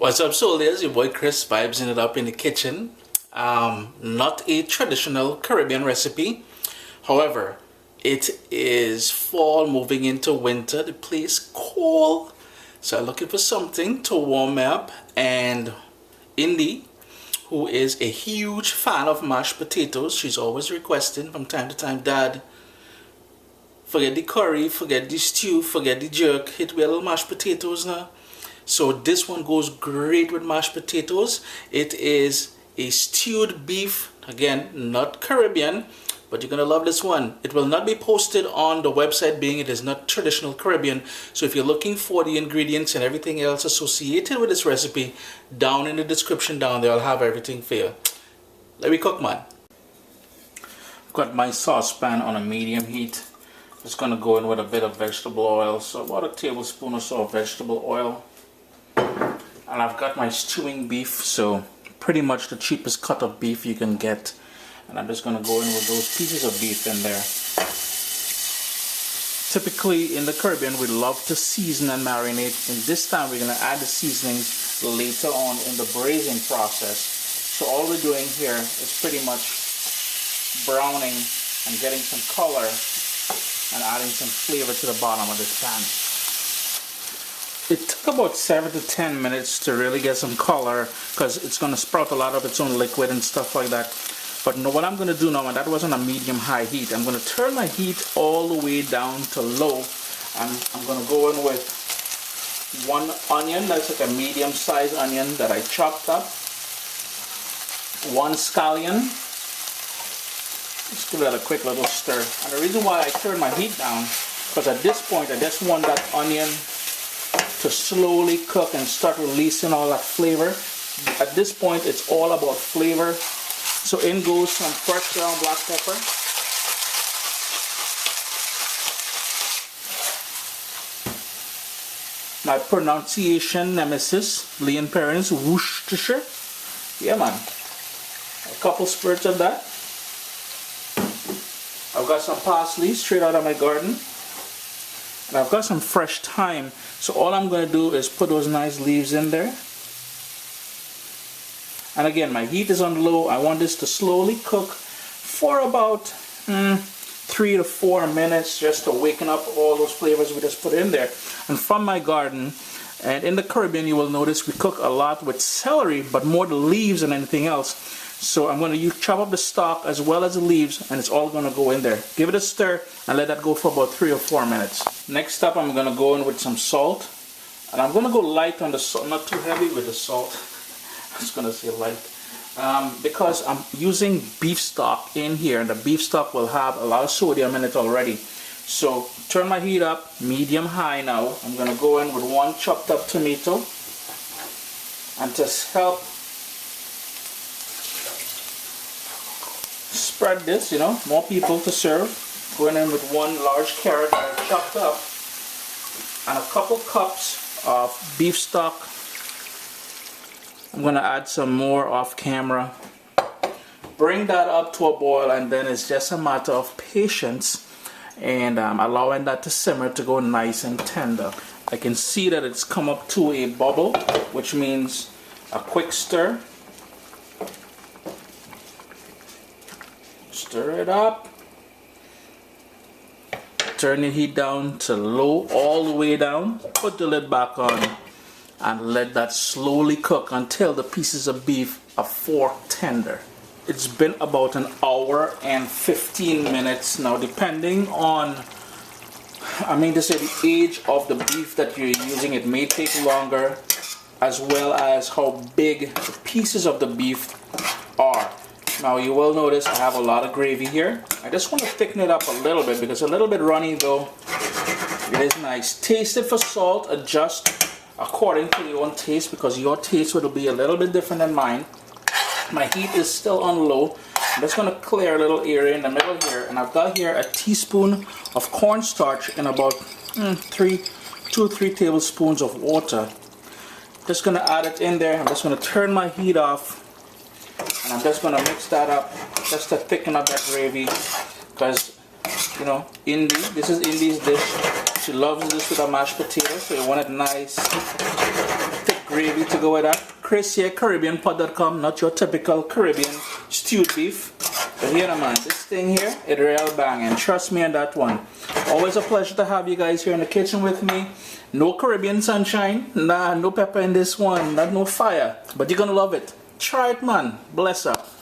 What's up, soldiers? Your boy Chris vibesing it up in the kitchen. Not a traditional Caribbean recipe. However, it is fall moving into winter. The place cold. So I'm looking for something to warm me up. And Indy, who is a huge fan of mashed potatoes, she's always requesting from time to time, Dad, forget the curry, forget the stew, forget the jerk, hit me a little mashed potatoes now. So this one goes great with mashed potatoes. It is a stewed beef, again, not Caribbean, but you're gonna love this one. It will not be posted on the website, being it is not traditional Caribbean. So if you're looking for the ingredients and everything else associated with this recipe, down in the description down there, I'll have everything for you. Let me cook, man. I've got my saucepan on a medium heat. Just gonna go in with a bit of vegetable oil, so about a tablespoon or so of vegetable oil. And I've got my stewing beef, so pretty much the cheapest cut of beef you can get. And I'm just going to go in with those pieces of beef in there. Typically in the Caribbean we love to season and marinate, and this time we're going to add the seasonings later on in the braising process. So all we're doing here is pretty much browning and getting some color and adding some flavor to the bottom of this pan. It took about 7 to 10 minutes to really get some color, because it's going to sprout a lot of its own liquid and stuff like that. But no, what I'm going to do now, and that wasn't a medium-high heat, I'm going to turn my heat all the way down to low, and I'm going to go in with one onion, that's like a medium-sized onion that I chopped up, one scallion. Just give that a quick little stir. And the reason why I turn my heat down, because at this point I just want that onion to slowly cook and start releasing all that flavor. At this point it's all about flavor. So in goes some fresh ground black pepper. My pronunciation nemesis, Leon Perrin's Worcestershire. Yeah, man. A couple spurts of that. I've got some parsley straight out of my garden. And I've got some fresh thyme. So all I'm going to do is put those nice leaves in there. And again, my heat is on low. I want this to slowly cook for about 3 to 4 minutes, just to waken up all those flavors we just put in there. And from my garden, and in the Caribbean, you will notice we cook a lot with celery, but more the leaves than anything else. So I'm going to chop up the stalk as well as the leaves, and it's all going to go in there. Give it a stir and let that go for about 3 or 4 minutes. Next up, I'm going to go in with some salt. And I'm going to go light on the salt, not too heavy with the salt. I was going to say light. Because I'm using beef stock in here, and the beef stock will have a lot of sodium in it already. So turn my heat up, medium high now. I'm going to go in with one chopped up tomato. And just help spread this, more people to serve. Going in with one large carrot that I chopped up, and a couple cups of beef stock. I'm going to add some more off camera. Bring that up to a boil, and then it's just a matter of patience and allowing that to simmer to go nice and tender. I can see that it's come up to a bubble, which means a quick stir. Stir it up. Turn the heat down to low, all the way down. Put the lid back on and let that slowly cook until the pieces of beef are fork tender. It's been about an hour and 15 minutes now, depending on, to say the age of the beef that you're using. It may take longer, as well as how big the pieces of the beef are. Now you will notice I have a lot of gravy here. I just want to thicken it up a little bit, because a little bit runny though, it is nice. Taste it for salt, adjust according to your own taste, because your taste will be a little bit different than mine. My heat is still on low. I'm just going to clear a little area in the middle here, and I've got here a teaspoon of cornstarch in about 2 or 3 tablespoons of water. Just going to add it in there. I'm just going to turn my heat off, and I'm just going to mix that up just to thicken up that gravy, because Indy, this is Indy's dish. She loves this with a mashed potato, so you want it nice, thick gravy to go with that. Chris here, CaribbeanPot.com, not your typical Caribbean stewed beef. But here, man, this thing here, it real banging. Trust me on that one. Always a pleasure to have you guys here in the kitchen with me. No Caribbean sunshine, nah, no pepper in this one, not no fire. But you're gonna love it. Try it, man. Bless up.